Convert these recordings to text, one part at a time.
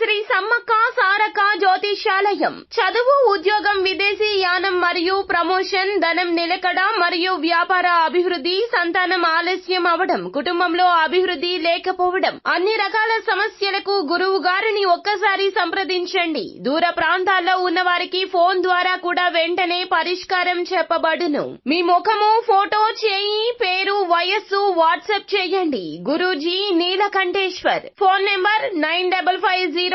శ్రీ సమ్మక్క సారక్క జ్యోతిష్యాలయం. చదువు, ఉద్యోగం, విదేశీ యానం మరియు ప్రమోషన్, ధనం నిలకడ మరియు వ్యాపార అభివృద్ధి, సంతానం ఆలస్యం అవడం, కుటుంబంలో అభివృద్ధి లేకపోవడం, అన్ని రకాల సమస్యలకు గురువు గారిని ఒక్కసారి సంప్రదించండి. దూర ప్రాంతాల్లో ఉన్న వారికి ఫోన్ ద్వారా కూడా వెంటనే పరిష్కారం చెప్పబడును. మీ ముఖము, ఫోటో, చేయి, పేరు, వయస్సు వాట్సాప్ చేయండి. Guruji Neelakanteshwar. Phone number 9550349125.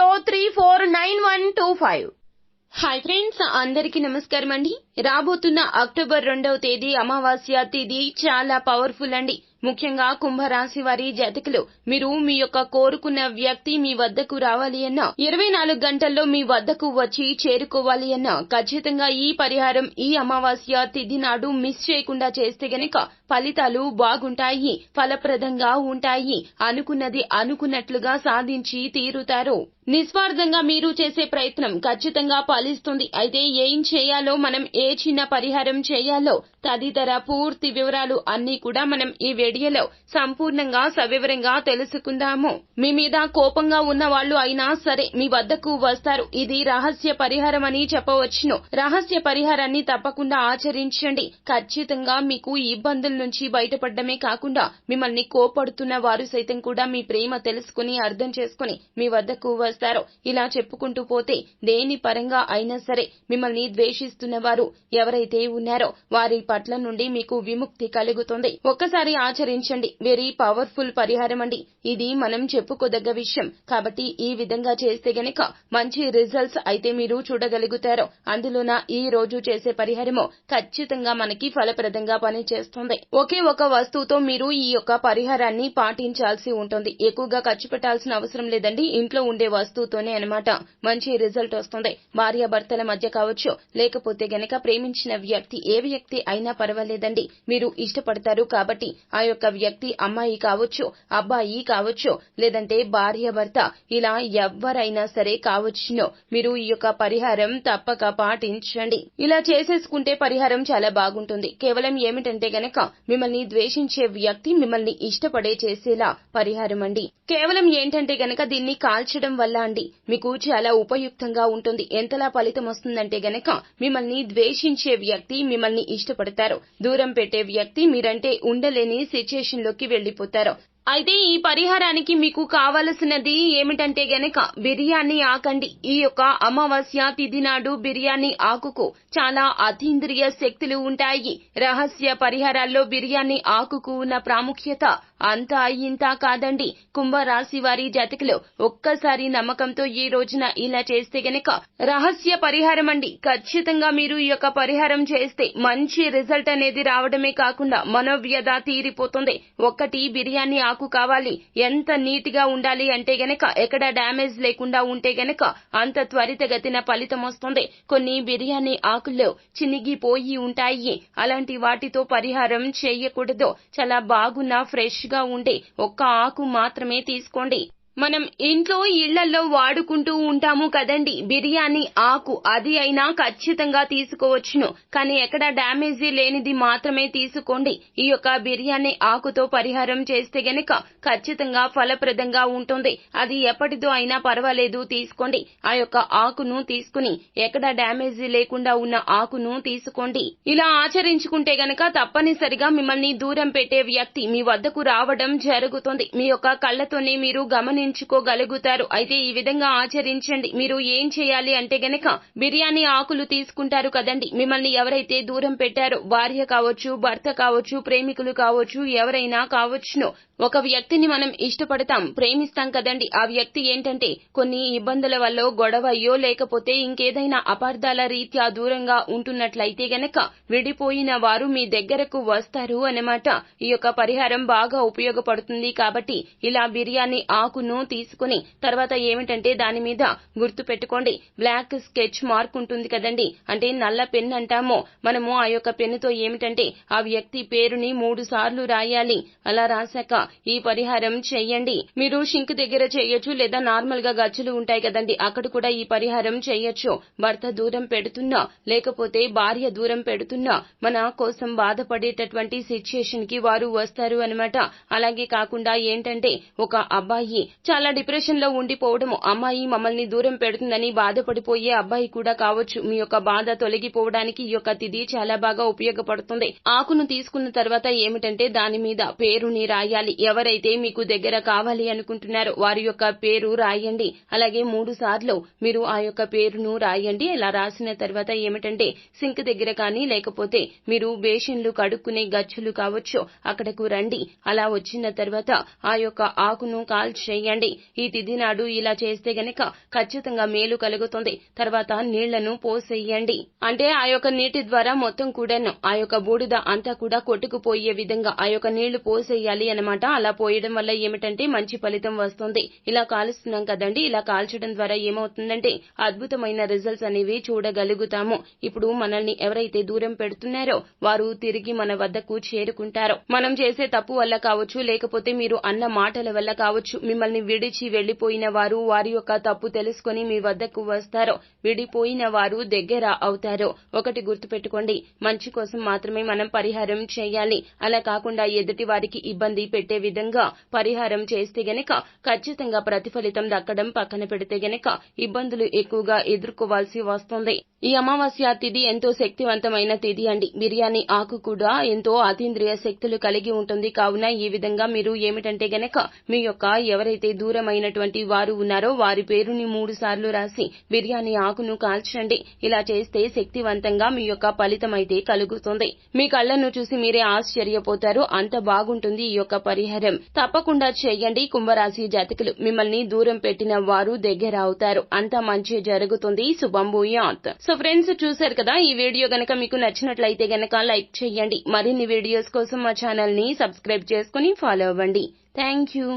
Hi friends, అందరికీ నమస్కారం అండి. రాబోతున్న అక్టోబర్ 2వ తేదీ అమావాస్య తిథి చాలా పవర్ఫుల్ అండి. ముఖ్యంగా కుంభరాశి వారి జాతకులు, మీరు మీ యొక్క కోరుకున్న వ్యక్తి మీ వద్దకు రావాలి అన్నా, 24 గంటల్లో మీ వద్దకు వచ్చి చేరుకోవాలి అన్నా, ఖచ్చితంగా ఈ పరిహారం ఈ అమావాస్య తిథి నాడు మిస్ చేయకుండా చేస్తే గనక ఫలితాలు బాగుంటాయి, ఫలప్రదంగా ఉంటాయి. అనుకున్నది అనుకున్నట్లుగా సాధించి తీరుతారు. నిస్వార్థంగా మీరు చేసే ప్రయత్నం ఖచ్చితంగా ఫలిస్తుంది. అయితే ఏం చేయాలో, మనం ఏ చిన్న పరిహారం చేయాలో తదితర పూర్తి వివరాలు అన్ని కూడా మనం ఈ వీడియోలో సంపూర్ణంగా సవివరంగా తెలుసుకుందాము. మీ మీద కోపంగా ఉన్న వాళ్ళు అయినా సరే మీ వద్దకు వస్తారు. ఇది రహస్య పరిహారం అని చెప్పవచ్చును. రహస్య పరిహారాన్ని తప్పకుండా ఆచరించండి. ఖచ్చితంగా మీకు ఇబ్బందుల నుంచి బయటపడమే కాకుండా మిమ్మల్ని కోపడుతున్న వారు సైతం కూడా మీ ప్రేమ తెలుసుకుని అర్థం చేసుకుని మీ వద్దకు వస్తారు. ఇలా చెప్పుకుంటూ పోతే దేని పరంగా అయినా సరే మిమ్మల్ని ద్వేషిస్తున్న వారు ఎవరైతే ఉన్నారో వారి పట్ల నుండి మీకు విముక్తి కలుగుతుంది. ఒక్కసారి ఆచరించండి. వెరీ పవర్ఫుల్ పరిహారం అండి. ఇది మనం చెప్పుకోదగ్గ విషయం. కాబట్టి ఈ విధంగా చేస్తే గనక మంచి రిజల్ట్స్ అయితే మీరు చూడగలుగుతారు. అందులోన ఈ రోజు చేసే పరిహారము ఖచ్చితంగా మనకి ఫలప్రదంగా పనిచేస్తుంది. ఒకే ఒక వస్తువుతో మీరు ఈ యొక్క పరిహారాన్ని పాటించాల్సి ఉంటుంది. ఎక్కువగా ఖర్చు పెట్టాల్సిన అవసరం లేదండి. ఇంట్లో ఉండే వస్తువుతోనే అన్నమాట మంచి రిజల్ట్ వస్తుంది. భార్యాభర్తల మధ్య కావచ్చు, లేకపోతే గనక ప్రేమించిన వ్యక్తి ఏ వ్యక్తి అయినా పర్వాలేదండి. మీరు ఇష్టపడతారు కాబట్టి ఆ యొక్క వ్యక్తి అమ్మాయి కావచ్చు, అబ్బాయి కావచ్చు, లేదంటే భార్యాభర్త, ఇలా ఎవరైనా సరే కావచ్చును. మీరు ఈ యొక్క పరిహారం తప్పక పాటించండి. ఇలా చేసేసుకుంటే పరిహారం చాలా బాగుంటుంది. కేవలం ఏమిటంటే గనక మిమ్మల్ని ద్వేషించే వ్యక్తి మిమ్మల్ని ఇష్టపడే చేసేలా పరిహారం అండి. కేవలం ఏంటంటే గనక దీన్ని కాల్చడం వల్ల అండి మీకు చాలా ఉపయుక్తంగా ఉంటుంది. ఎంతలా ఫలితం వస్తుందంటే గనక మిమ్మల్ని ద్వేషించే వ్యక్తి మిమ్మల్ని ఇష్టపడతారు. దూరం పెట్టే వ్యక్తి మీరంటే ఉండలేని సిచ్యుయేషన్ లోకి వెళ్లిపోతారు. అయితే ఈ పరిహారానికి మీకు కావలసినది ఏమిటంటే గనక బిర్యానీ ఆకండి. ఈ యొక్క అమావాస్య తిథి నాడు బిర్యానీ ఆకుకు చాలా అతీంద్రియ శక్తులు ఉంటాయి. రహస్య పరిహారాల్లో బిర్యానీ ఆకుకు ఉన్న ప్రాముఖ్యత అంతా ఇంత కాదండి. కుంభరాశి వారి జాతకులు ఒక్కసారి నమ్మకంతో ఈ రోజున ఇలా చేస్తే గనక రహస్య పరిహారం అండి. ఖచ్చితంగా మీరు ఈ యొక్క పరిహారం చేస్తే మంచి రిజల్ట్ అనేది రావడమే కాకుండా మనోవ్యధ తీరిపోతుంది. ఒక్కటి బిర్యానీ ఆకు కావాలి. ఎంత నీట్ గా ఉండాలి అంటే గనక ఎక్కడ డ్యామేజ్ లేకుండా ఉంటే గనక అంత త్వరితగతిన ఫలితం వస్తుంది. కొన్ని బిర్యానీ ఆకుల్లో చినిగిపోయి ఉంటాయి. అలాంటి వాటితో పరిహారం చేయకూడదు. చాలా బాగున్న ఫ్రెష్ గా ఉండే ఒక్క ఆకు మాత్రమే తీసుకోండి. మనం ఇంట్లో ఇళ్లలో వాడుకుంటూ ఉంటాము కదండి బిర్యానీ ఆకు, అది అయినా ఖచ్చితంగా తీసుకోవచ్చును. కానీ ఎక్కడ డ్యామేజీ లేనిది మాత్రమే తీసుకోండి. ఈ యొక్క బిర్యానీ ఆకుతో పరిహారం చేస్తే గనక ఖచ్చితంగా ఫలప్రదంగా ఉంటుంది. అది ఎప్పటిదో అయినా పర్వాలేదు, తీసుకోండి. ఆ యొక్క ఆకును తీసుకుని ఎక్కడ డ్యామేజీ లేకుండా ఉన్న ఆకును తీసుకోండి. ఇలా ఆచరించుకుంటే గనక తప్పనిసరిగా మిమ్మల్ని దూరం పెట్టే వ్యక్తి మీ వద్దకు రావడం జరుగుతుంది. మీ యొక్క కళ్ళతోనే మీరు గమనించుకోగలుగుతారు. అయితే ఈ విధంగా ఆచరించండి. మీరు ఏం చేయాలి అంటే గనక బిర్యానీ ఆకులు తీసుకుంటారు కదండి. మిమ్మల్ని ఎవరైతే దూరం పెట్టారో, భార్య కావచ్చు, భర్త కావచ్చు, ప్రేమికులు కావచ్చు, ఎవరైనా కావచ్చును. ఒక వ్యక్తిని మనం ఇష్టపడతాం, ప్రేమిస్తాం కదండి. ఆ వ్యక్తి ఏంటంటే కొన్ని ఇబ్బందుల వల్ల గొడవయ్యో లేకపోతే ఇంకేదైనా అపార్థాల రీత్యా దూరంగా ఉంటున్నట్లయితే గనక విడిపోయిన వారు మీ దగ్గరకు వస్తారు అన్నమాట. ఈ యొక్క పరిహారం బాగా ఉపయోగపడుతుంది. కాబట్టి ఇలా బిర్యానీ ఆకును తీసుకుని తర్వాత ఏమిటంటే దాని మీద గుర్తు పెట్టుకోండి. బ్లాక్ స్కెచ్ మార్క్ ఉంటుంది కదండి, అంటే నల్ల పెన్ అంటాము మనము. ఆ యొక్క పెన్నుతో ఏమిటంటే ఆ వ్యక్తి పేరుని 3 సార్లు రాయాలి. అలా రాశాక ఈ పరిహారం చెయ్యండి. మీరు షింక్ దగ్గర చేయొచ్చు, లేదా నార్మల్ గా గచ్చులు ఉంటాయి కదండి, అక్కడ కూడా ఈ పరిహారం చేయొచ్చు. భర్త దూరం పెడుతున్నా, లేకపోతే భార్య దూరం పెడుతున్నా మన కోసం బాధపడేటటువంటి సిచ్యుయేషన్ కి వారు వస్తారు అన్నమాట. అలాగే కాకుండా ఏంటంటే ఒక అబ్బాయి చాలా డిప్రెషన్ లో ఉండిపోవడము, అమ్మాయి మమ్మల్ని దూరం పెడుతుందని బాధపడిపోయే అబ్బాయి కూడా కావచ్చు. మీ యొక్క బాధ తొలగిపోవడానికి ఈ యొక్క తిథి చాలా బాగా ఉపయోగపడుతుంది. ఆకును తీసుకున్న తర్వాత ఏమిటంటే దాని మీద పేరుని రాయాలి. ఎవరైతే మీకు దగ్గర కావాలి అనుకుంటున్నారో వారి యొక్క పేరు రాయండి. అలాగే 3 సార్లు మీరు ఆ యొక్క పేరును రాయండి. ఇలా రాసిన తర్వాత ఏమిటంటే సింక్ దగ్గర కానీ లేకపోతే మీరు బేషన్లు కడుక్కునే గచ్చులు కావచ్చు అక్కడకు రండి. అలా వచ్చిన తర్వాత ఆ యొక్క ఆకును కాల్చేయండి. ఈ తిథి నాడు ఇలా చేస్తే గనక ఖచ్చితంగా మేలు కలుగుతుంది. తర్వాత నీళ్లను పోసేయండి. అంటే ఆ యొక్క నీటి ద్వారా మొత్తం కూడాను ఆ యొక్క బూడిద అంతా కూడా కొట్టుకుపోయే విధంగా ఆ యొక్క నీళ్లు పోసేయాలి అన్నమాట. అలా పోయడం వల్ల ఏమిటంటే మంచి ఫలితం వస్తుంది. ఇలా కాలుస్తున్నాం కదండి, ఇలా కాల్చడం ద్వారా ఏమవుతుందంటే అద్భుతమైన రిజల్ట్స్ అనేవి చూడగలుగుతాము. ఇప్పుడు మనల్ని ఎవరైతే దూరం పెడుతున్నారో వారు తిరిగి మన వద్దకు చేరుకుంటారు. మనం చేసే తప్పు వల్ల కావచ్చు, లేకపోతే మీరు అన్న మాటల వల్ల కావచ్చు, మిమ్మల్ని విడిచి వెళ్లిపోయిన వారు వారి యొక్క తప్పు తెలుసుకొని మీ వద్దకు వస్తారు. విడిపోయిన వారు దగ్గర అవుతారు. ఒకటి గుర్తుపెట్టుకోండి, మంచి కోసం మాత్రమే మనం పరిహారం చేయాలి. అలా కాకుండా ఎదుటి వారికి ఇబ్బంది పెట్టే విధంగా పరిహారం చేస్తే గనక ఖచ్చితంగా ప్రతిఫలితం దక్కడం పక్కన పెడితే గనక ఇబ్బందులు ఎక్కువగా ఎదుర్కోవాల్సి వస్తుంది. ఈ అమావాస్య తిథి ఎంతో శక్తివంతమైన తిథి అండి. బిర్యానీ ఆకు కూడా ఎంతో అతీంద్రియ శక్తులు కలిగి ఉంటుంది. కావున ఈ విధంగా మీరు ఏమిటంటే గనక మీ యొక్క ఎవరైతే దూరమైనటువంటి వారు ఉన్నారో వారి పేరుని 3 సార్లు రాసి బిర్యానీ ఆకును కాల్చండి. ఇలా చేస్తే శక్తివంతంగా మీ యొక్క ఫలితం అయితే కలుగుతుంది. మీ కళ్ళను చూసి మీరే ఆశ్చర్యపోతారు. అంత బాగుంటుంది ఈ యొక్క పరిహారం. తప్పకుండా చేయండి. కుంభరాశి జాతకులు, మిమ్మల్ని దూరం పెట్టిన వారు దగ్గర అవుతారు. అంత మంచి జరుగుతుంది. శుభం భూయాత్. సో ఫ్రెండ్స్, చూశారు కదా, ఈ వీడియో గనక మీకు నచ్చినట్లయితే గనక లైక్ చేయండి. మరిన్ని వీడియోస్ కోసం మా ఛానల్ ని సబ్స్క్రైబ్ చేసుకుని ఫాలో అవ్వండి. Thank you.